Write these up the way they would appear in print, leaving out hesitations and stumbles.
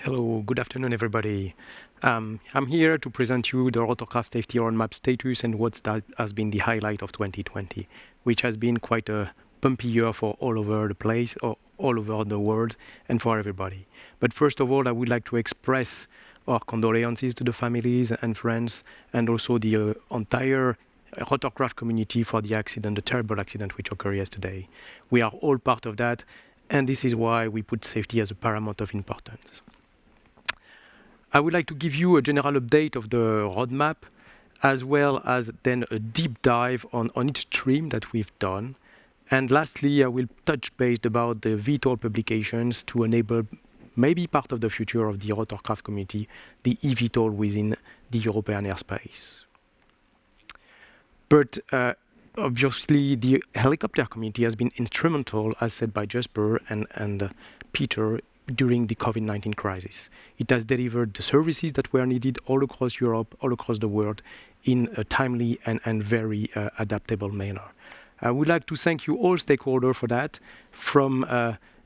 Hello, good afternoon, everybody. I'm here to present you the rotorcraft safety roadmap status and what that has been the highlight of 2020, which has been quite a bumpy year for all over the place, or all over the world, and for everybody. But first of all, I would like to express our condolences to the families and friends, and also the entire rotorcraft community for the accident, the terrible accident which occurred yesterday. We are all part of that, and this is why we put safety as a paramount of importance. I would like to give you a general update of the roadmap, as well as then a deep dive on each stream that we've done. And lastly, I will touch base about the VTOL publications to enable maybe part of the future of the rotorcraft community, the eVTOL within the European airspace. But obviously, the helicopter community has been instrumental, as said by Jesper and Peter, during the COVID-19 crisis. It has delivered the services that were needed all across Europe, all across the world, in a timely and very adaptable manner. I would like to thank you all stakeholders for that, from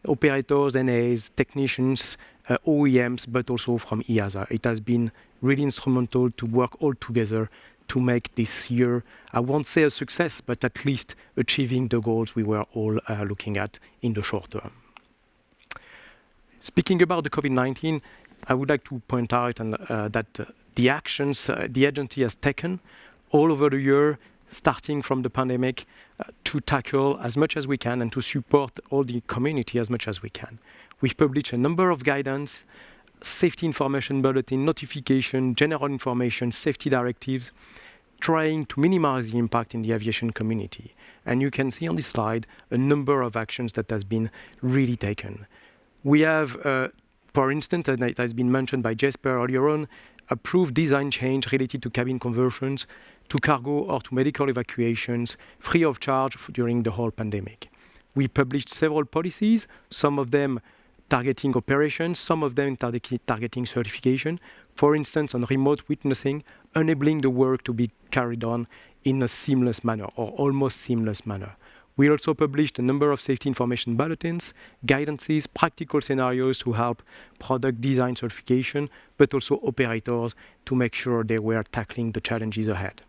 operators, NAs, technicians, OEMs, but also from EASA. It has been really instrumental to work all together to make this year, I won't say a success, but at least achieving the goals we were all looking at in the short term. Speaking about the COVID-19, I would like to point out that the actions the agency has taken all over the year, starting from the pandemic, to tackle as much as we can and to support all the community as much as we can. We've published a number of guidance, safety information bulletin, notification, general information, safety directives, trying to minimize the impact in the aviation community. And you can see on this slide a number of actions that has been really taken. We have, for instance, and it has been mentioned by Jesper earlier on, approved design change related to cabin conversions, to cargo or to medical evacuations, free of charge during the whole pandemic. We published several policies, some of them targeting operations, some of them targeting certification, for instance, on remote witnessing, enabling the work to be carried on in a seamless manner, or almost seamless manner. We also published a number of safety information bulletins, guidances, practical scenarios to help product design certification, but also operators to make sure they were tackling the challenges ahead.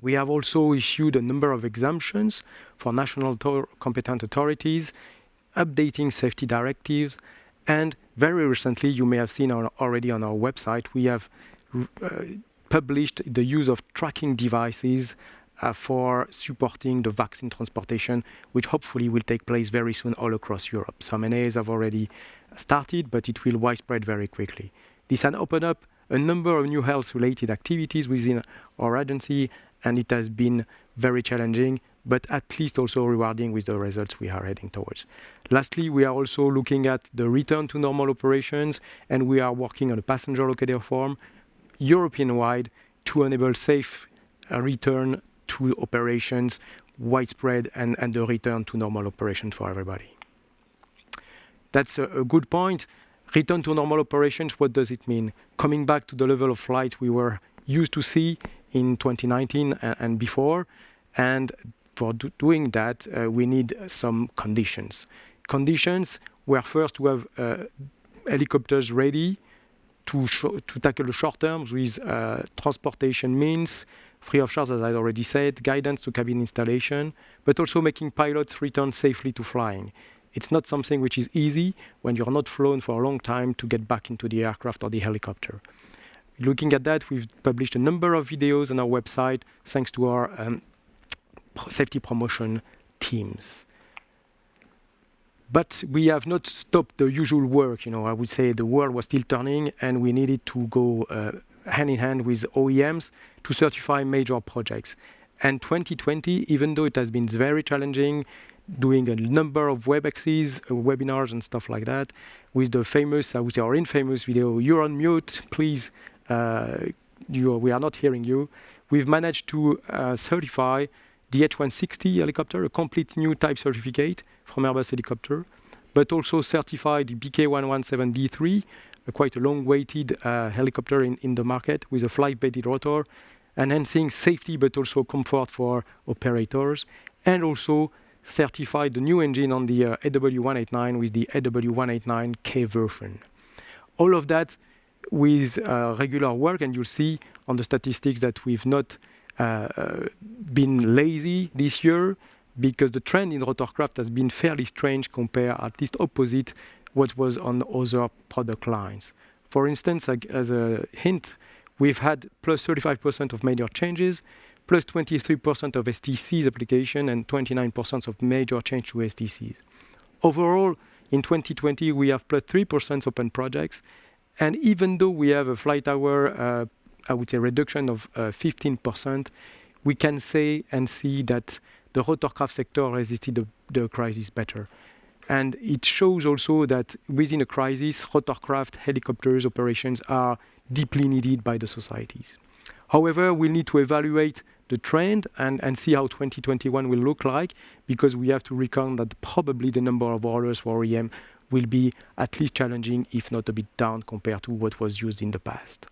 We have also issued a number of exemptions for national competent authorities, updating safety directives, and very recently, you may have seen already on our website, we have published the use of tracking devices for supporting the vaccine transportation, which hopefully will take place very soon all across Europe. Some NAs have already started, but it will widespread very quickly. This has opened up a number of new health-related activities within our agency, and it has been very challenging, but at least also rewarding with the results we are heading towards. Lastly, we are also looking at the return to normal operations, and we are working on a passenger locator form, European-wide, to enable safe return to operations, widespread, and the return to normal operations for everybody. That's a good point. Return to normal operations, what does it mean? Coming back to the level of flights we were used to see in 2019 and before, and for doing that, we need some conditions. Conditions were first to have helicopters ready to tackle the short terms with transportation means, free of charge, as I already said, guidance to cabin installation, but also making pilots return safely to flying. It's not something which is easy when you're not flown for a long time to get back into the aircraft or the helicopter. Looking at that, we've published a number of videos on our website thanks to our safety promotion teams. But we have not stopped the usual work. I would say the world was still turning, and we needed to go hand in hand with OEMs to certify major projects. And 2020, even though it has been very challenging, doing a number of WebExes, webinars and stuff like that, with the famous, I would say our infamous video, "You're on mute, please, we are not hearing you." We've managed to certify the H160 helicopter, a complete new type certificate from Airbus Helicopter, but also certify the BK117D3, quite a long-waited helicopter in the market with a flight-baited rotor, enhancing safety but also comfort for operators, and also certify the new engine on the AW189 with the AW189K version. All of that with regular work, and you'll see on the statistics that we've not been lazy this year, because the trend in rotorcraft has been fairly strange compared, at least opposite, what was on other product lines. For instance, like, as a hint, we've had plus 35% of major changes, plus 23% of STCs application, and 29% of major change to STCs. Overall, in 2020, we have plus 3% open projects, and even though we have a flight hour, I would say, reduction of 15%, we can say and see that the rotorcraft sector resisted the crisis better. And it shows also that within a crisis, rotorcraft helicopters operations are deeply needed by the societies. However, we'll need to evaluate the trend and see how 2021 will look like, because we have to reckon that probably the number of orders for OEM will be at least challenging, if not a bit down compared to what was used in the past.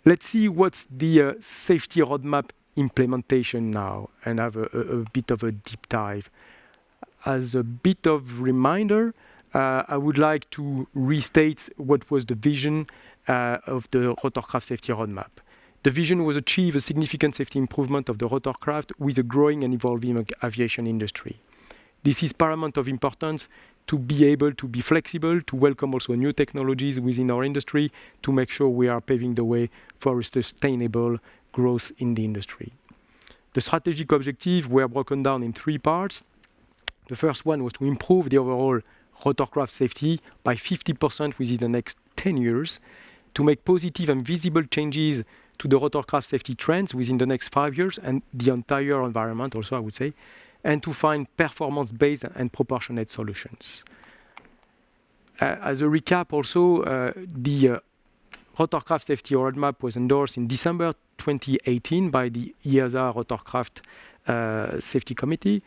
Let's see what's the safety roadmap implementation now, and have a bit of a deep dive. As a bit of reminder, I would like to restate what was the vision of the rotorcraft safety roadmap. The vision was achieve a significant safety improvement of the rotorcraft with a growing and evolving aviation industry. This is paramount of importance to be able to be flexible, to welcome also new technologies within our industry, to make sure we are paving the way for a sustainable growth in the industry. The strategic objectives were broken down in 3 parts. The first one was to improve the overall rotorcraft safety by 50% within the next 10 years, to make positive and visible changes to the rotorcraft safety trends within the next 5 years, and the entire environment also, I would say, and to find performance-based and proportionate solutions. As a recap also, the rotorcraft safety roadmap was endorsed in December 2018 by the EASA Rotorcraft Safety Committee.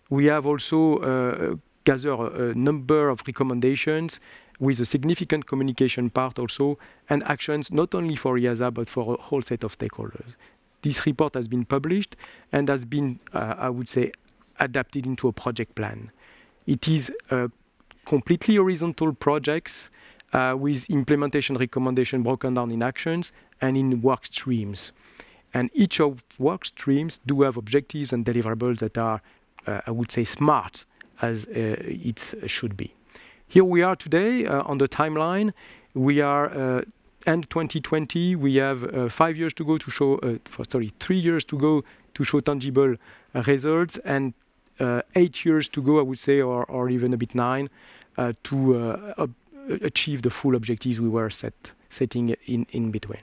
We have also gathered a number of recommendations with a significant communication part also, and actions not only for EASA but for a whole set of stakeholders. This report has been published and has been, I would say, adapted into a project plan. It is completely horizontal projects with implementation recommendation broken down in actions and in work streams. And each of work streams do have objectives and deliverables that are, I would say, smart as it should be. Here we are today on the timeline. We are end 2020. We have 5 years to go to show, 3 years to go to show tangible results, and 8 years to go, I would say, or even a bit 9, to achieve the full objectives we were setting in between.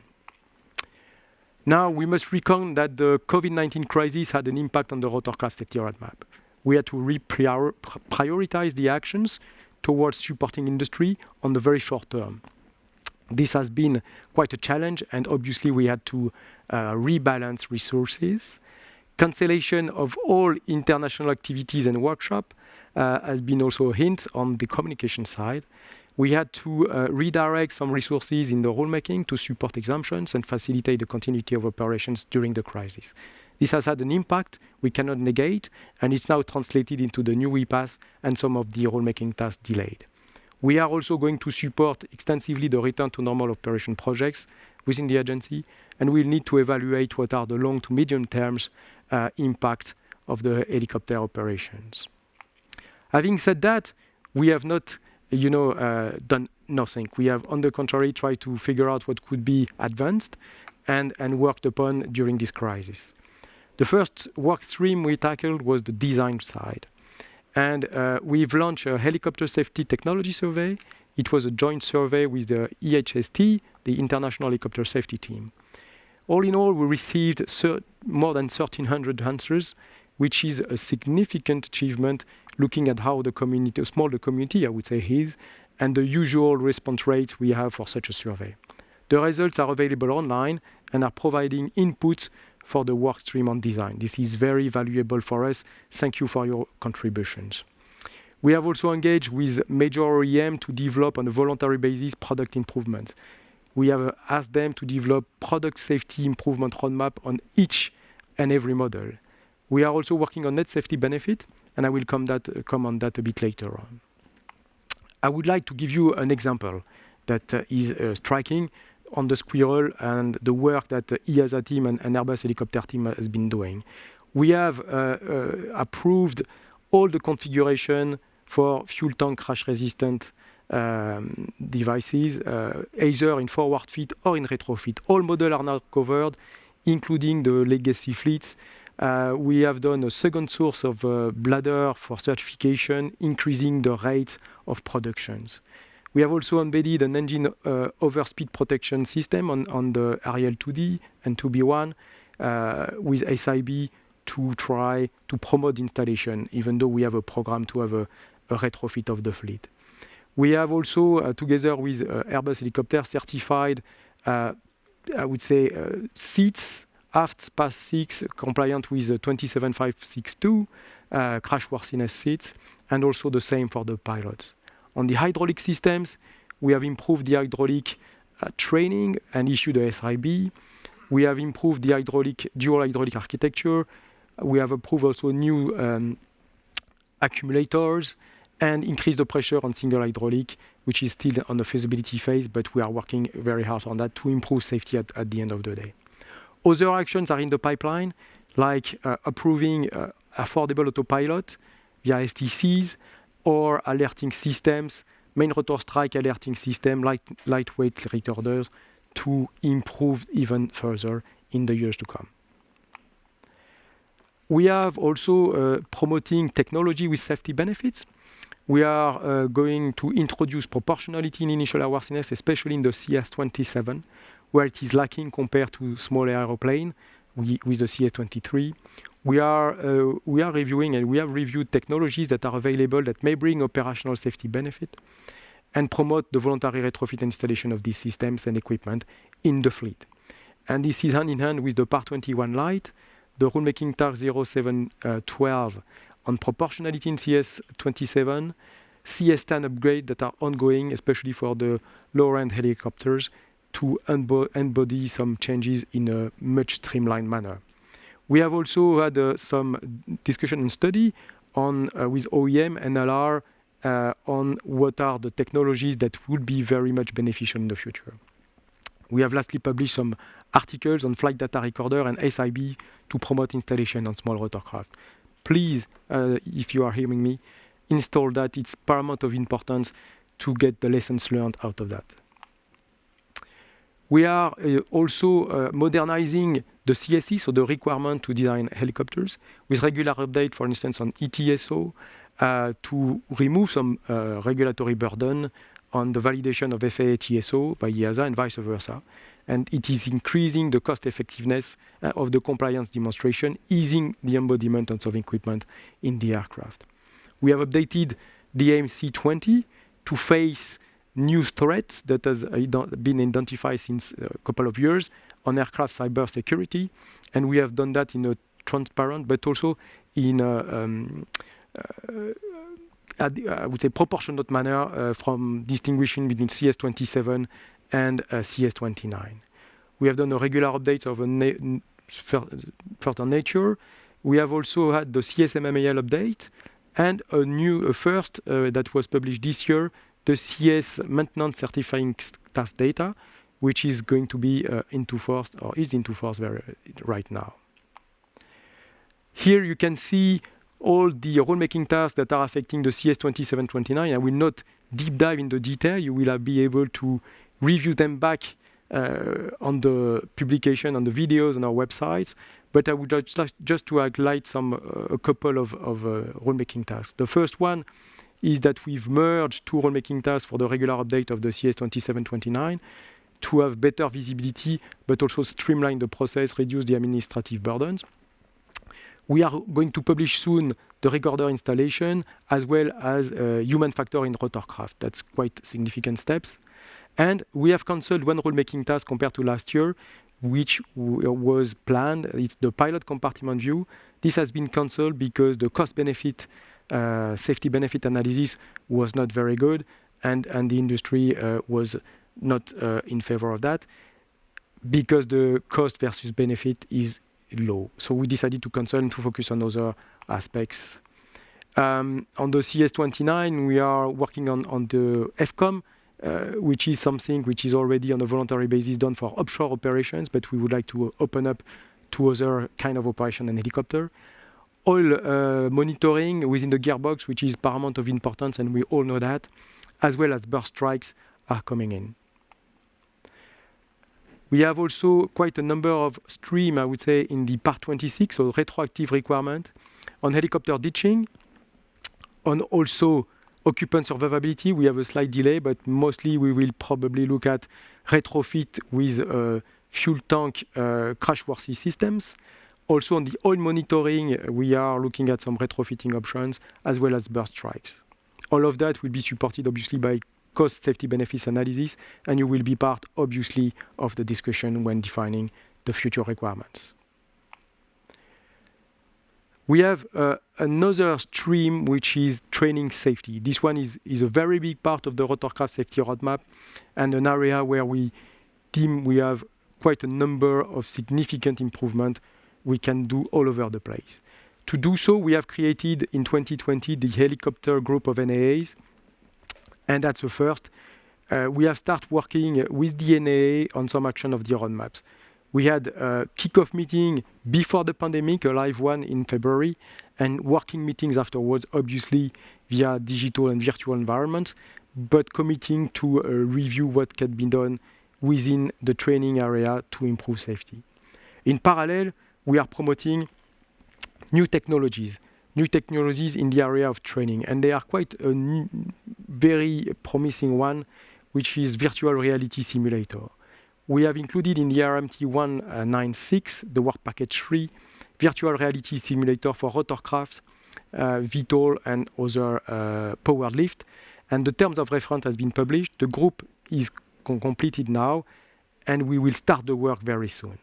Now, we must reckon that the COVID-19 crisis had an impact on the rotorcraft safety roadmap. We had to prioritize the actions towards supporting industry on the very short term. This has been quite a challenge, and obviously we had to rebalance resources. Cancellation of all international activities and workshops has been also a hint on the communication side. We had to redirect some resources in the rulemaking to support exemptions and facilitate the continuity of operations during the crisis. This has had an impact we cannot negate, and it's now translated into the new EPAS and some of the rulemaking tasks delayed. We are also going to support extensively the return to normal operation projects within the agency, and we'll need to evaluate what are the long to medium terms impact of the helicopter operations. Having said that, we have not done nothing. We have, on the contrary, tried to figure out what could be advanced and worked upon during this crisis. The first work stream we tackled was the design side. And we've launched a helicopter safety technology survey. It was a joint survey with the EHST, the International Helicopter Safety Team. All in all, we received more than 1,300 answers, which is a significant achievement looking at how the community, small the community, I would say, is, and the usual response rates we have for such a survey. The results are available online and are providing inputs for the work stream on design. This is very valuable for us. Thank you for your contributions. We have also engaged with major OEM to develop on a voluntary basis product improvements. We have asked them to develop product safety improvement roadmap on each and every model. We are also working on net safety benefit, and I will come on that a bit later on. I would like to give you an example that is striking on the Squirrel and the work that EASA team and Airbus helicopter team has been doing. We have approved all the configuration for fuel tank crash resistant devices, either in forward fit or in retrofit. All models are now covered, including the legacy fleets. We have done a second source of bladder for certification, increasing the rate of productions. We have also embedded an engine overspeed protection system on the Ariel 2D and 2B1 with SIB to try to promote installation, even though we have a program to have a retrofit of the fleet. We have also, together with Airbus Helicopter, certified, I would say, seats, aft pass 6, compliant with 27562 crashworthiness seats, and also the same for the pilots. On the hydraulic systems, we have improved the hydraulic training and issued a SIB. We have improved the dual hydraulic architecture. We have approved also new accumulators and increased the pressure on single hydraulic, which is still on the feasibility phase, but we are working very hard on that to improve safety at the end of the day. Other actions are in the pipeline, like approving affordable autopilot via STCs or alerting systems, main rotor strike alerting system, lightweight recorders to improve even further in the years to come. We have also promoting technology with safety benefits. We are going to introduce proportionality in initial airworthiness, especially in the CS-27, where it is lacking compared to small aeroplane with the CS-23. We are reviewing, and we have reviewed technologies that are available that may bring operational safety benefit and promote the voluntary retrofit installation of these systems and equipment in the fleet. And this is hand in hand with the Part 21 Lite, the rulemaking task 0712 on proportionality in CS-27, CS-10 upgrade that are ongoing, especially for the lower-end helicopters, to embody some changes in a much streamlined manner. We have also had some discussion and study on with OEM and LR on what are the technologies that would be very much beneficial in the future. We have lastly published some articles on flight data recorder and SIB to promote installation on small rotorcraft. Please, if you are hearing me, install that. It's paramount of importance to get the lessons learned out of that. We are also modernizing the CSE, so the requirement to design helicopters, with regular update, for instance, on ETSO, to remove some regulatory burden on the validation of FAA TSO by EASA and vice versa. And it is increasing the cost effectiveness of the compliance demonstration, easing the embodiment of equipment in the aircraft. We have updated the AMC-20 to face new threats that has been identified since a couple of years on aircraft cyber security, and we have done that in a transparent but also in I would say proportionate manner from distinguishing between CS-27 and CS-29. We have done a regular update of a further nature. We have also had the CSMMAL update and a first that was published this year, the CS maintenance certifying staff data, which is going to be into force or is into force right now. Here you can see all the rulemaking tasks that are affecting the CS-27-29. I will not deep dive into detail. You will be able to review them back on the publication, on the videos on our websites. But I would just to highlight a couple of rulemaking tasks. The first one is that we've merged two rulemaking tasks for the regular update of the CS-27-29 to have better visibility, but also streamline the process, reduce the administrative burdens. We are going to publish soon the recorder installation as well as human factor in rotorcraft. That's quite significant steps. And we have cancelled one rulemaking task compared to last year, which was planned. It's the pilot compartment view. This has been cancelled because the cost-benefit, safety-benefit analysis was not very good, and the industry was not in favor of that because the cost versus benefit is low. So we decided to cancel and to focus on other aspects. On the CS29, we are working on the FCOM, which is something which is already on a voluntary basis done for offshore operations, but we would like to open up to other kind of operation and helicopter. Oil monitoring within the gearbox, which is paramount of importance, and we all know that, as well as burst strikes are coming in. We have also quite a number of stream, I would say, in the Part 26, so retroactive requirement, on helicopter ditching, on also occupant survivability. We have a slight delay, but mostly we will probably look at retrofit with fuel tank crashworthy systems. Also on the oil monitoring, we are looking at some retrofitting options as well as burst strikes. All of that will be supported obviously by cost safety benefits analysis, and you will be part obviously of the discussion when defining the future requirements. We have another stream which is training safety. This one is a very big part of the rotorcraft safety roadmap and an area where we have quite a number of significant improvements we can do all over the place. To do so, we have created in 2020 the helicopter group of NAAs, and that's the first. We have started working with the NAA on some action of the roadmaps. We had a kickoff meeting before the pandemic, a live one in February, and working meetings afterwards, obviously via digital and virtual environments, but committing to review what can be done within the training area to improve safety. In parallel, we are promoting new technologies in the area of training, and they are quite a very promising one, which is virtual reality simulator. We have included in the RMT 196, the Work Package 3, virtual reality simulator for rotorcraft, VTOL, and other powered lift. And the terms of reference has been published. The group is completed now, and we will start the work very soon.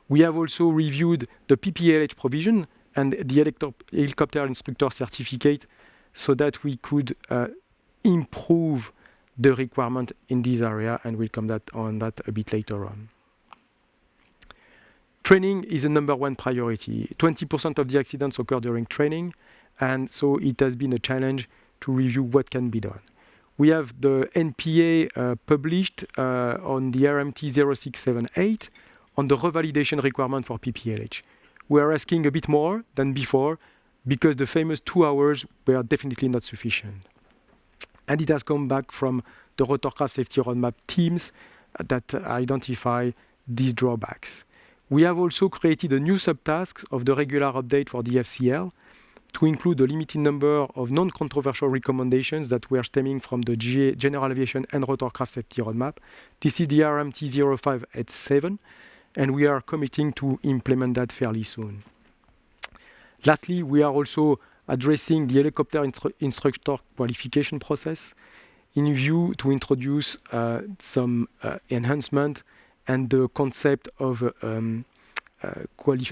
We have also reviewed the PPLH provision and the helicopter instructor certificate so that we could improve the requirement in this area, and we'll come on that a bit later on. Training is a number one priority. 20% of the accidents occur during training, and so it has been a challenge to review what can be done. We have the NPA published on the RMT 0678 on the revalidation requirement for PPLH. We are asking a bit more than before because the famous 2 hours were definitely not sufficient. And it has come back from the rotorcraft safety roadmap teams that identify these drawbacks. We have also created a new subtask of the regular update for the FCL to include a limited number of non-controversial recommendations that were stemming from the General Aviation and Rotorcraft Safety Roadmap. This is the RMT 0587, and we are committing to implement that fairly soon. Lastly, we are also addressing the helicopter instructor qualification process in view to introduce some enhancement and the concept of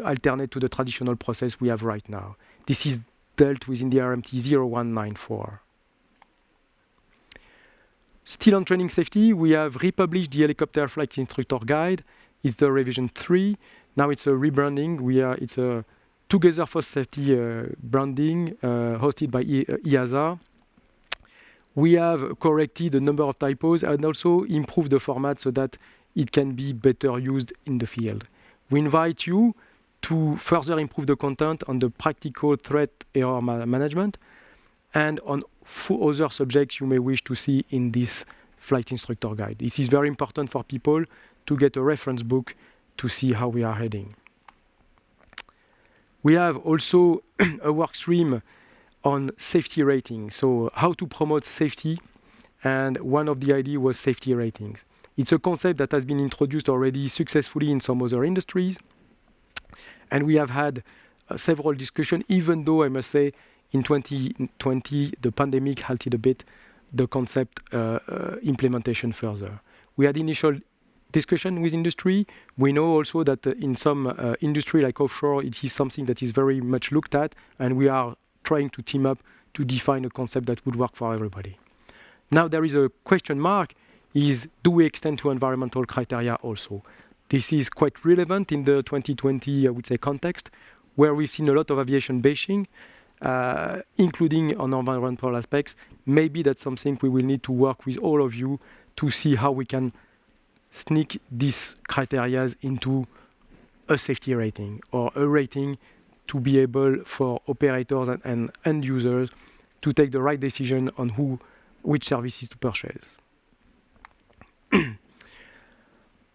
alternate to the traditional process we have right now. This is dealt with in the RMT 0194. Still on training safety, we have republished the helicopter flight instructor guide. It's the revision 3. Now it's a rebranding. It's a Together for Safety branding hosted by EASA. We have corrected a number of typos and also improved the format so that it can be better used in the field. We invite you to further improve the content on the practical threat error management and on other subjects you may wish to see in this flight instructor guide. This is very important for people to get a reference book to see how we are heading. We have also a work stream on safety rating, so how to promote safety, and one of the ideas was safety ratings. It's a concept that has been introduced already successfully in some other industries, and we have had several discussions, even though I must say in 2020 the pandemic halted a bit the concept implementation further. We had initial discussion with industry. We know also that in some industry like offshore, it is something that is very much looked at, and we are trying to team up to define a concept that would work for everybody. Now there is a question mark, is do we extend to environmental criteria also? This is quite relevant in the 2020, I would say, context, where we've seen a lot of aviation bashing, including on environmental aspects. Maybe that's something we will need to work with all of you to see how we can sneak these criteria into a safety rating or a rating to be able for operators and end users to take the right decision on which services to purchase.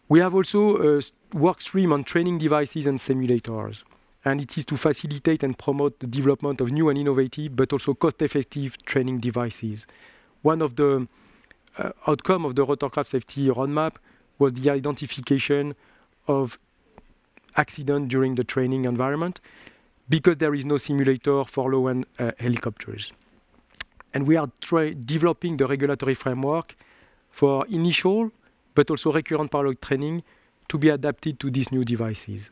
We have also a work stream on training devices and simulators, and it is to facilitate and promote the development of new and innovative, but also cost-effective training devices. One of the outcome of the rotorcraft safety roadmap was the identification of accident during the training environment, because there is no simulator for low-end helicopters. And we are developing the regulatory framework for initial, but also recurrent pilot training to be adapted to these new devices.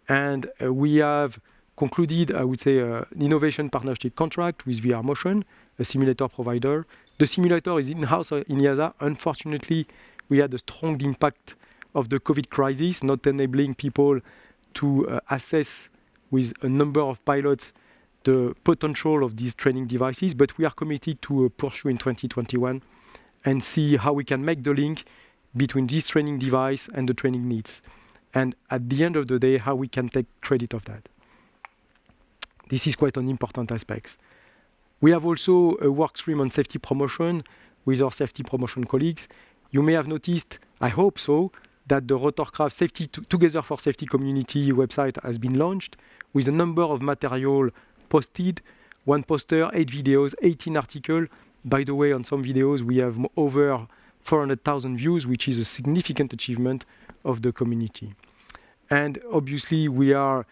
And we have concluded, I would say, an innovation partnership contract with VR Motion, a simulator provider. The simulator is in-house in EASA. Unfortunately, we had a strong impact of the COVID crisis, not enabling people to assess with a number of pilots the potential of these training devices, but we are committed to pursue in 2021 and see how we can make the link between this training device and the training needs. And at the end of the day, how we can take credit of that. This is quite an important aspect. We have also a work stream on safety promotion with our safety promotion colleagues. You may have noticed, I hope so, that the Rotorcraft Safety Together for Safety community website has been launched with a number of material posted, 1 poster, 8 videos, 18 articles. By the way, on some videos, we have over 400,000 views, which is a significant achievement of the community. And obviously, we are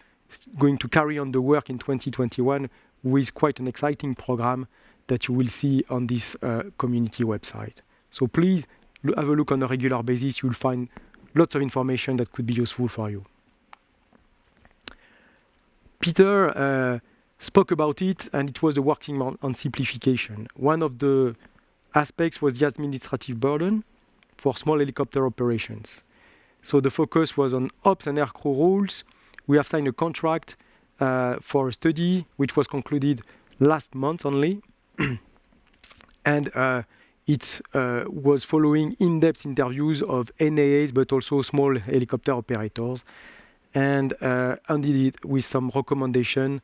going to carry on the work in 2021 with quite an exciting program that you will see on this community website. So please have a look on a regular basis. You'll find lots of information that could be useful for you. Peter spoke about it, and it was the working on simplification. One of the aspects was the administrative burden for small helicopter operations. So the focus was on ops and aircrew rules. We have signed a contract for a study, which was concluded last month only. And it was following in-depth interviews of NAAs, but also small helicopter operators, and ended it with some recommendation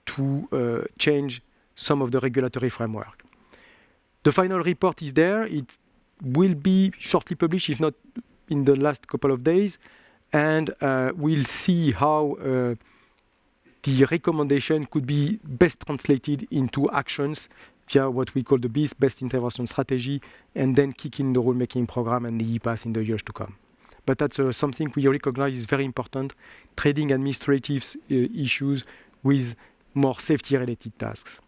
to change some of the regulatory framework. The final report is there. It will be shortly published, if not in the last couple of days, and we'll see how the recommendation could be best translated into actions via what we call the BIS, Best Intervention Strategy, and then kick in the rulemaking program and the EPAS in the years to come. But that's something we recognize is very important, trading administrative issues with more safety-related tasks.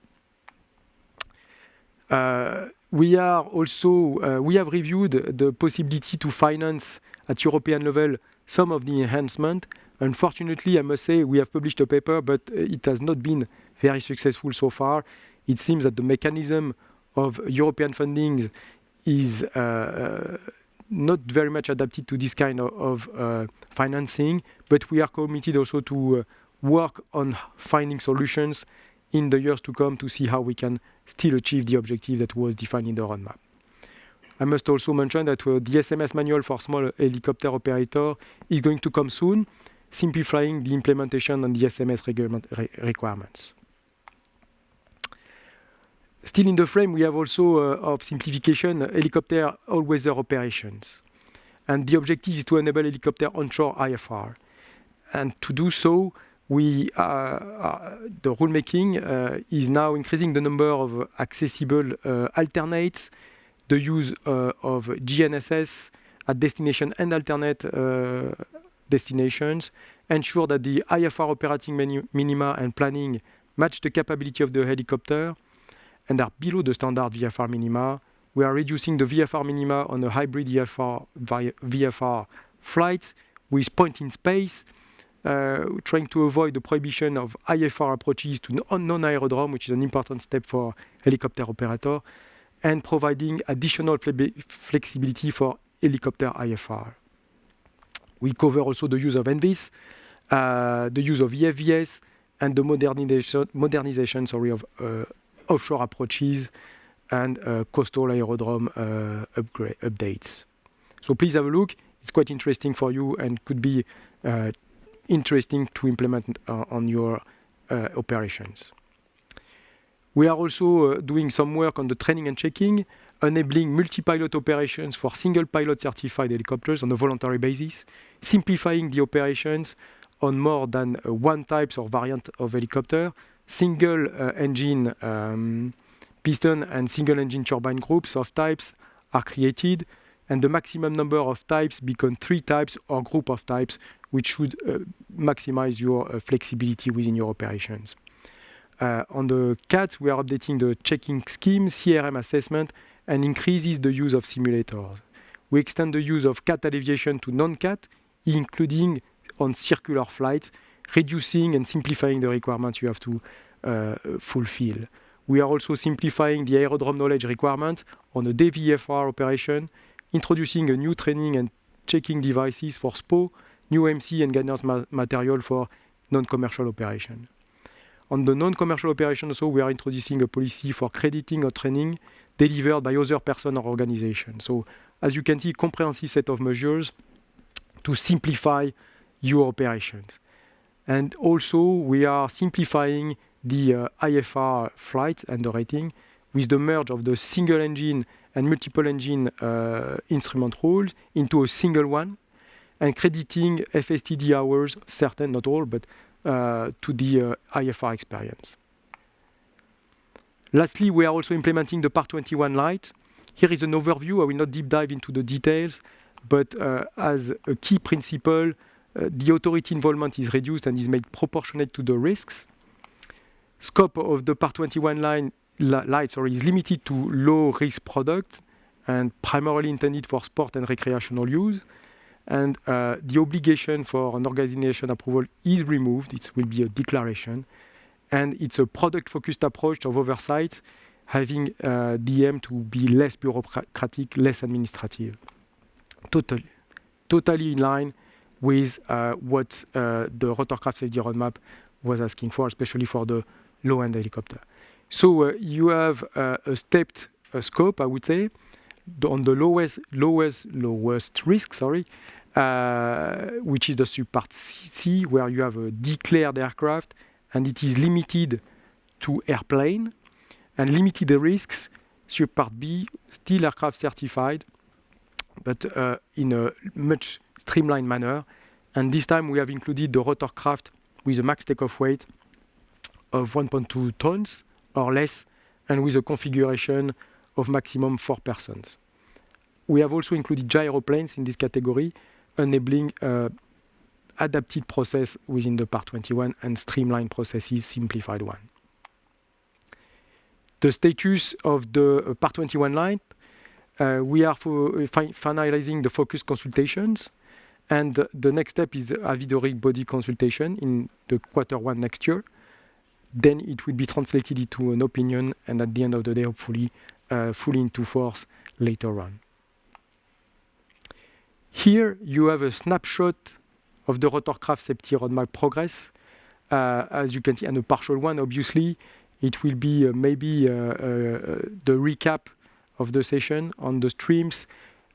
We have reviewed the possibility to finance at European level some of the enhancement. Unfortunately, I must say, we have published a paper, but it has not been very successful so far. It seems that the mechanism of European funding is not very much adapted to this kind of financing, but we are committed also to work on finding solutions in the years to come to see how we can still achieve the objective that was defined in the roadmap. I must also mention that the SMS manual for small helicopter operator is going to come soon, simplifying the implementation on the SMS requirements. Still in the frame, we have also of simplification helicopter all-weather operations. And the objective is to enable helicopter onshore IFR. And to do so, the rulemaking is now increasing the number of accessible alternates, the use of GNSS at destination and alternate destinations, ensure that the IFR operating minima and planning match the capability of the helicopter and are below the standard VFR minima. We are reducing the VFR minima on a hybrid VFR flights with point in space, trying to avoid the prohibition of IFR approaches to non-aerodrome, which is an important step for helicopter operator, and providing additional flexibility for helicopter IFR. We cover also the use of NVIS, the use of EFVS, and the modernization of offshore approaches and coastal aerodrome updates. So please have a look. It's quite interesting for you and could be interesting to implement on your operations. We are also doing some work on the training and checking, enabling multi-pilot operations for single pilot certified helicopters on a voluntary basis, simplifying the operations on more than one type or variant of helicopter, single engine piston and single engine turbine groups of types are created, and the maximum number of types become 3 types or group of types, which should maximize your flexibility within your operations. On the CATs, we are updating the checking scheme, CRM assessment, and increases the use of simulators. We extend the use of CAT alleviation to non-CAT, including on circular flights, reducing and simplifying the requirements you have to fulfill. We are also simplifying the aerodrome knowledge requirement on a DVFR operation, introducing a new training and checking devices for SPO, new MC and guidance material for non-commercial operation. On the non-commercial operation also, we are introducing a policy for crediting or training delivered by other person or organization. So as you can see, comprehensive set of measures to simplify your operations. And also we are simplifying the IFR flight and the rating with the merge of the single engine and multiple engine instrument rules into a single one, and crediting FSTD hours, certain, not all, but to the IFR experience. Lastly, we are also implementing the Part 21 Lite. Here is an overview. I will not deep dive into the details, but as a key principle, the authority involvement is reduced and is made proportionate to the risks. Scope of the Part 21 Lite is limited to low-risk products and primarily intended for sport and recreational use. And the obligation for an organization approval is removed. It will be a declaration. And it's a product-focused approach of oversight, having the aim to be less bureaucratic, less administrative. Totally in line with what the Rotorcraft Safety Roadmap was asking for, especially for the low-end helicopter. So you have a stepped scope, I would say, on the lowest risk, which is the Subpart C, where you have a declared aircraft, and it is limited to airplane, and limited the risks. Subpart B, still aircraft certified, but in a much streamlined manner. And this time we have included the rotorcraft with a max takeoff weight of 1.2 tons or less, and with a configuration of maximum 4 persons. We have also included gyroplanes in this category, enabling adapted process within the Part 21 and streamlined processes, simplified one. The status of the Part 21 line, we are finalizing the focus consultations, and the next step is aviary body consultation in the Q1 next year. Then it will be translated into an opinion, and at the end of the day, hopefully, fully into force later on. Here you have a snapshot of the Rotorcraft Safety Roadmap progress. As you can see, and a partial one, obviously, it will be maybe the recap of the session on the streams.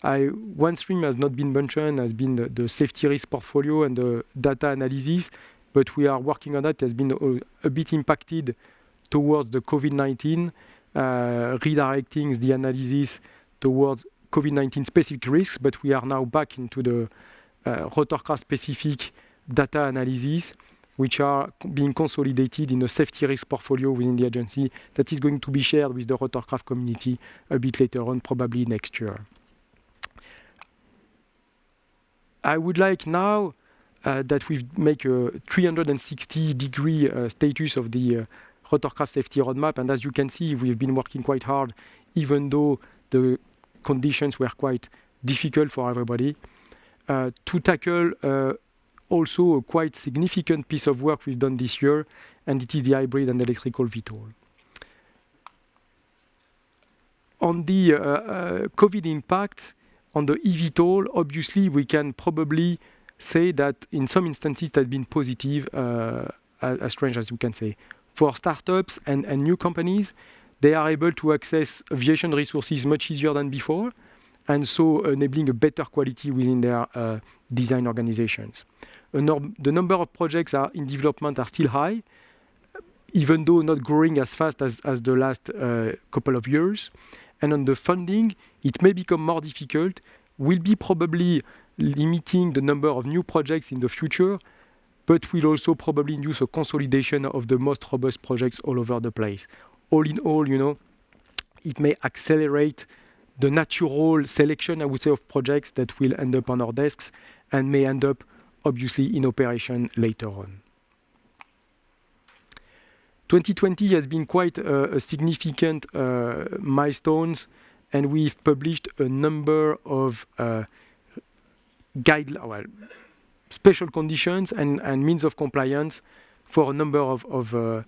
One stream has not been mentioned, has been the safety risk portfolio and the data analysis, but we are working on that. It has been a bit impacted towards the COVID-19, redirecting the analysis towards COVID-19 specific risks, but we are now back into the Rotorcraft specific data analysis, which are being consolidated in a safety risk portfolio within the agency that is going to be shared with the Rotorcraft community a bit later on, probably next year. I would like now that we make a 360-degree status of the Rotorcraft Safety Roadmap, and as you can see, we've been working quite hard, even though the conditions were quite difficult for everybody, to tackle also a quite significant piece of work we've done this year, and it is the hybrid and electrical VTOL. On the COVID impact on the eVTOL, obviously we can probably say that in some instances it has been positive as strange as you can say. For startups and new companies, they are able to access aviation resources much easier than before, and so enabling a better quality within their design organizations. The number of projects in development are still high, even though not growing as fast as the last couple of years. And on the funding, it may become more difficult, will be probably limiting the number of new projects in the future, but will also probably induce a consolidation of the most robust projects all over the place. All in all, it may accelerate the natural selection, I would say, of projects that will end up on our desks and may end up, obviously, in operation later on. 2020 has been quite a significant milestones, and we've published a number of special conditions and means of compliance for a number of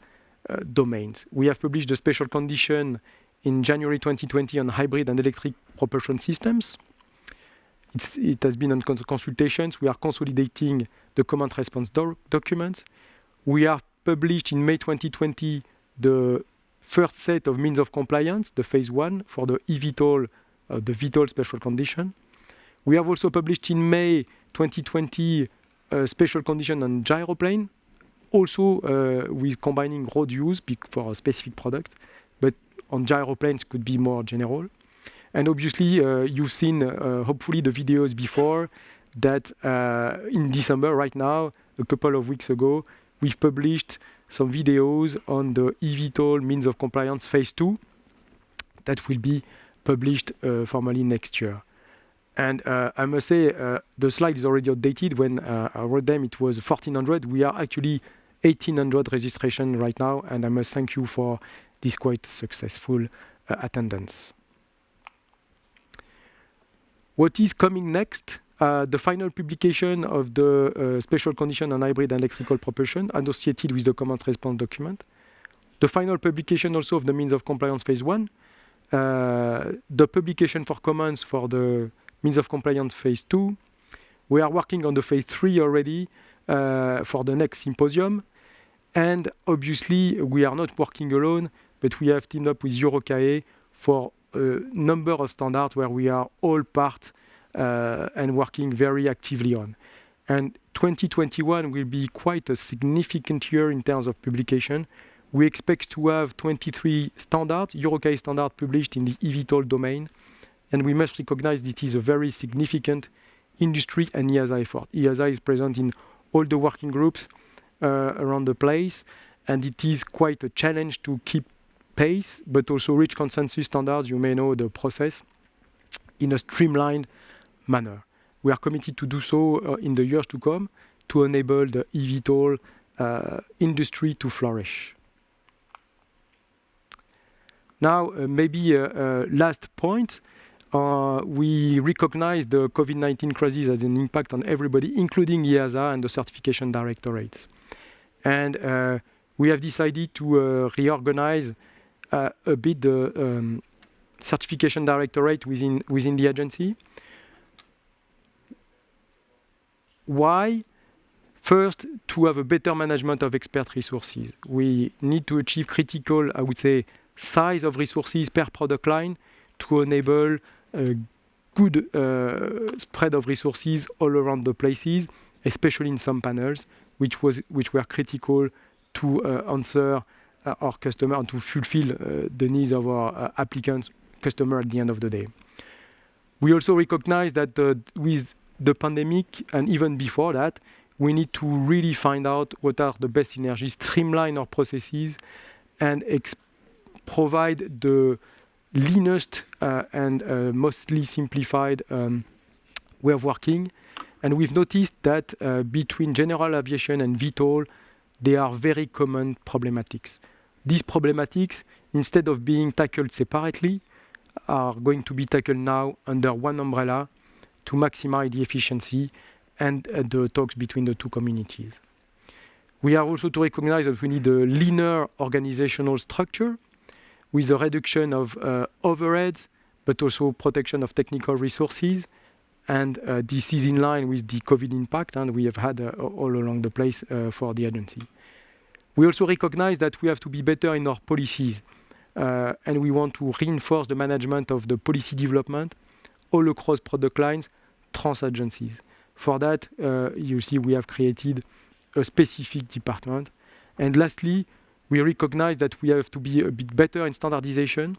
domains. We have published a special condition in January 2020 on hybrid and electric propulsion systems. It has been on consultations. We are consolidating the command response documents. We have published in May 2020 the first set of means of compliance, the phase 1 for the eVTOL, the VTOL special condition. We have also published in May 2020 a special condition on gyroplane, also with combining road use for a specific product, but on gyroplanes could be more general. And obviously, you've seen hopefully the videos before that in December, right now, a couple of weeks ago, we've published some videos on the eVTOL means of compliance phase 2 that will be published formally next year. And I must say, the slide is already outdated. When I wrote them, it was 1,400. We are actually 1,800 registration right now, and I must thank you for this quite successful attendance. What is coming next? The final publication of the special condition on hybrid and electrical propulsion associated with the command response document. The final publication also of the means of compliance phase 1. The publication for comments for the means of compliance phase 2. We are working on the phase 3 already for the next symposium. And obviously, we are not working alone, but we have teamed up with EuroCAE for a number of standards where we are all part and working very actively on. And 2021 will be quite a significant year in terms of publication. We expect to have 23 standards, EuroCAE standards published in the eVTOL domain. And we must recognize this is a very significant industry and EASA effort. EASA is present in all the working groups around the place, and it is quite a challenge to keep pace, but also reach consensus standards, you may know the process, in a streamlined manner. We are committed to do so in the years to come to enable the eVTOL industry to flourish. Now, maybe a last point. We recognize the COVID-19 crisis as an impact on everybody, including EASA and the certification directorates. And we have decided to reorganize a bit the certification directorate within the agency. Why? First, to have a better management of expert resources. We need to achieve critical, I would say, size of resources per product line to enable a good spread of resources all around the places, especially in some panels, which were critical to answer our customer and to fulfill the needs of our applicants, customer at the end of the day. We also recognize that with the pandemic and even before that, we need to really find out what are the best synergies, streamline our processes, and provide the leanest and mostly simplified way of working. And we've noticed that between general aviation and VTOL, there are very common problematics. These problematics, instead of being tackled separately, are going to be tackled now under one umbrella to maximize the efficiency and the talks between the two communities. We are also to recognize that we need a leaner organizational structure with a reduction of overheads, but also protection of technical resources. And this is in line with the COVID impact, and we have had all along the place for the agency. We also recognize that we have to be better in our policies, and we want to reinforce the management of the policy development all across product lines, trans agencies. For that, you see we have created a specific department. And lastly, we recognize that we have to be a bit better in standardization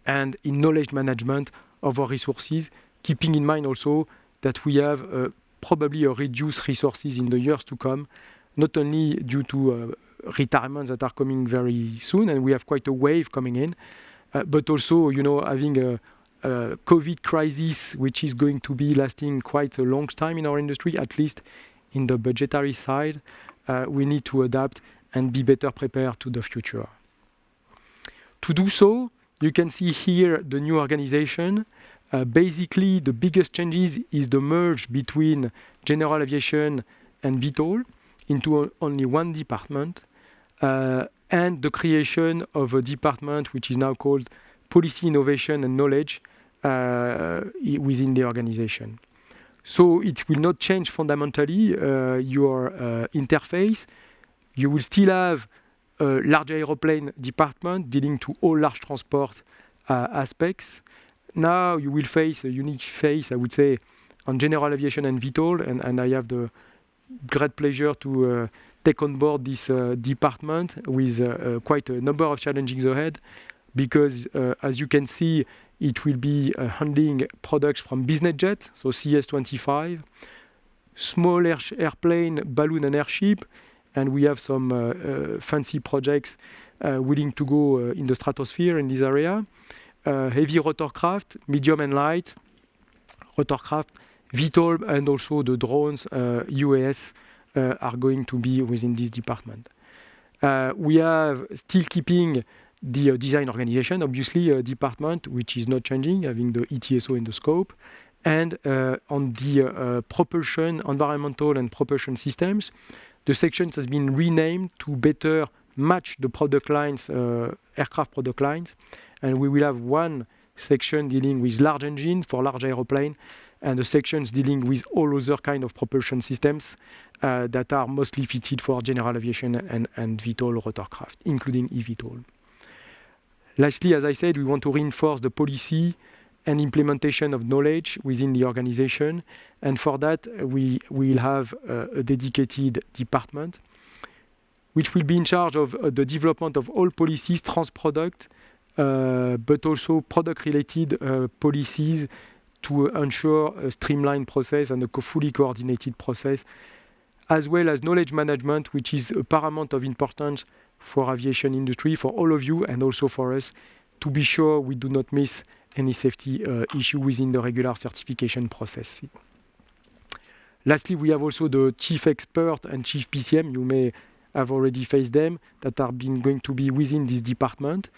and in knowledge management of our resources, keeping in mind also that we have probably a reduced resources in the years to come, not only due to retirements that are coming very soon, and we have quite a wave coming in, but also, having a COVID crisis, which is going to be lasting quite a long time in our industry, at least in the budgetary side. We need to adapt and be better prepared to the future. To do so, you can see here the new organization. Basically, the biggest changes is the merge between General Aviation and VTOL into only one department, and the creation of a department which is now called Policy Innovation and Knowledge within the organization. So it will not change fundamentally your interface. You will still have a large aeroplane department dealing to all large transport aspects. Now you will face a unique face, I would say, on General Aviation and VTOL, and I have the great pleasure to take on board this department with quite a number of challenges ahead, because as you can see, it will be handling products from business jet, so CS-25, small airplane, balloon and airship, and we have some fancy projects willing to go in the stratosphere in this area. Heavy rotorcraft, medium and light rotorcraft, VTOL, and also the drones, UAS, are going to be within this department. We have still keeping the design organization, obviously a department which is not changing, having the ETSO in the scope, and on the propulsion, environmental and propulsion systems, the sections has been renamed to better match the product lines, aircraft product lines, and we will have one section dealing with large engines for large aeroplane, and the sections dealing with all other kind of propulsion systems that are mostly fitted for General Aviation and VTOL rotorcraft, including eVTOL. Lastly, as I said, we want to reinforce the policy and implementation of knowledge within the organization, and for that we will have a dedicated department which will be in charge of the development of all policies, trans-product, but also product-related policies to ensure a streamlined process and a fully coordinated process, as well as knowledge management, which is a paramount of importance for aviation industry, for all of you, and also for us, to be sure we do not miss any safety issue within the regular certification process. Lastly, we have also the chief expert and chief PCM. You may have already faced them, that are going to be within this department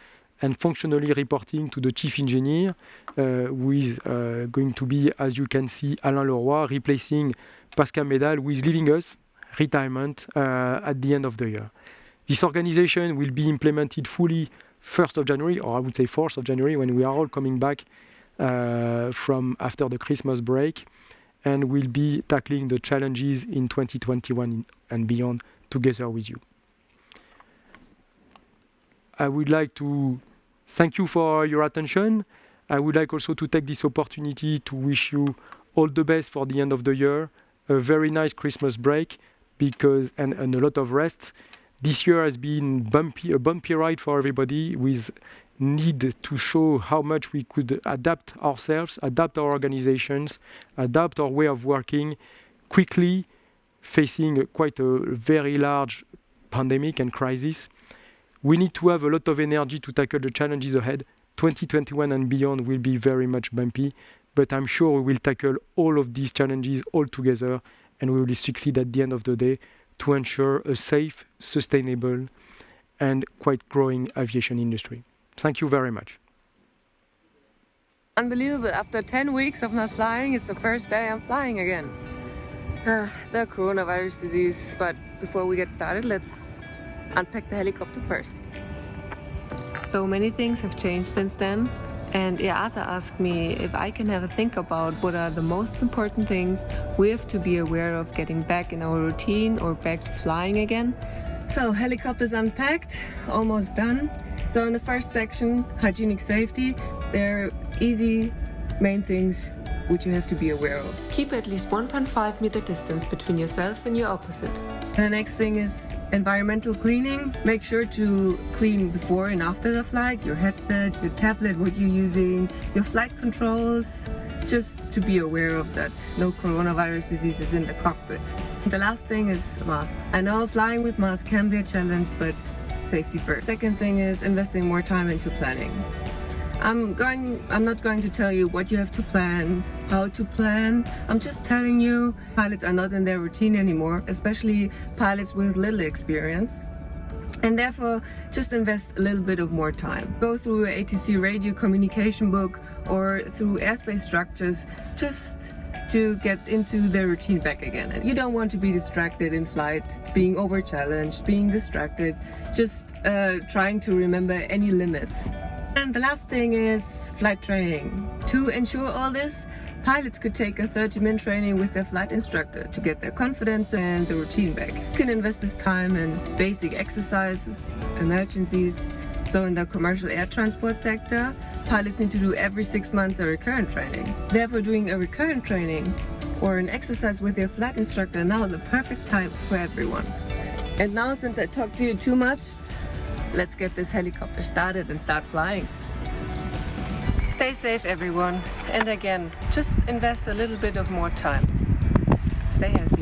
and functionally reporting to the chief engineer, who is going to be, as you can see, Alain Leroy, replacing Pascal Médal, who is leaving us, retirement, at the end of the year. This organization will be implemented fully 1st of January, or I would say 4th of January, when we are all coming back from after the Christmas break, and will be tackling the challenges in 2021 and beyond together with you. I would like to thank you for your attention. I would like also to take this opportunity to wish you all the best for the end of the year, a very nice Christmas break, and a lot of rest. This year has been a bumpy ride for everybody, with need to show how much we could adapt ourselves, adapt our organizations, adapt our way of working quickly, facing quite a very large pandemic and crisis. We need to have a lot of energy to tackle the challenges ahead. 2021 and beyond will be very much bumpy, but I'm sure we will tackle all of these challenges all together, and we will succeed at the end of the day to ensure a safe, sustainable, and quite growing aviation industry. Thank you very much. Unbelievable. After 10 weeks of not flying, it's the first day I'm flying again. The coronavirus disease. But before we get started, let's unpack the helicopter first. So many things have changed since then. And EASA asked me if I can have a think about what are the most important things we have to be aware of getting back in our routine or back to flying again. So helicopters unpacked, almost done. So in the first section, hygienic safety, there are easy main things which you have to be aware of. Keep at least 1.5 meter distance between yourself and your opposite. And the next thing is environmental cleaning. Make sure to clean before and after the flight, your headset, your tablet, what you're using, your flight controls, just to be aware of that no coronavirus diseases in the cockpit. The last thing is masks. I know flying with masks can be a challenge, but safety first. Second thing is investing more time into planning. I'm not going to tell you what you have to plan, how to plan. I'm just telling you pilots are not in their routine anymore, especially pilots with little experience. And therefore, just invest a little bit of more time. Go through an ATC radio communication book or through airspace structures just to get into their routine back again. And you don't want to be distracted in flight, being over-challenged, being distracted, just trying to remember any limits. And the last thing is flight training. To ensure all this, pilots could take a 30-minute training with their flight instructor to get their confidence and the routine back. You can invest this time in basic exercises, emergencies. So in the commercial air transport sector, pilots need to do every 6 months a recurrent training. Therefore, doing a recurrent training or an exercise with your flight instructor now the perfect time for everyone. And now, since I talked to you too much, let's get this helicopter started and start flying. Stay safe, everyone. And again, just invest a little bit of more time. Stay healthy.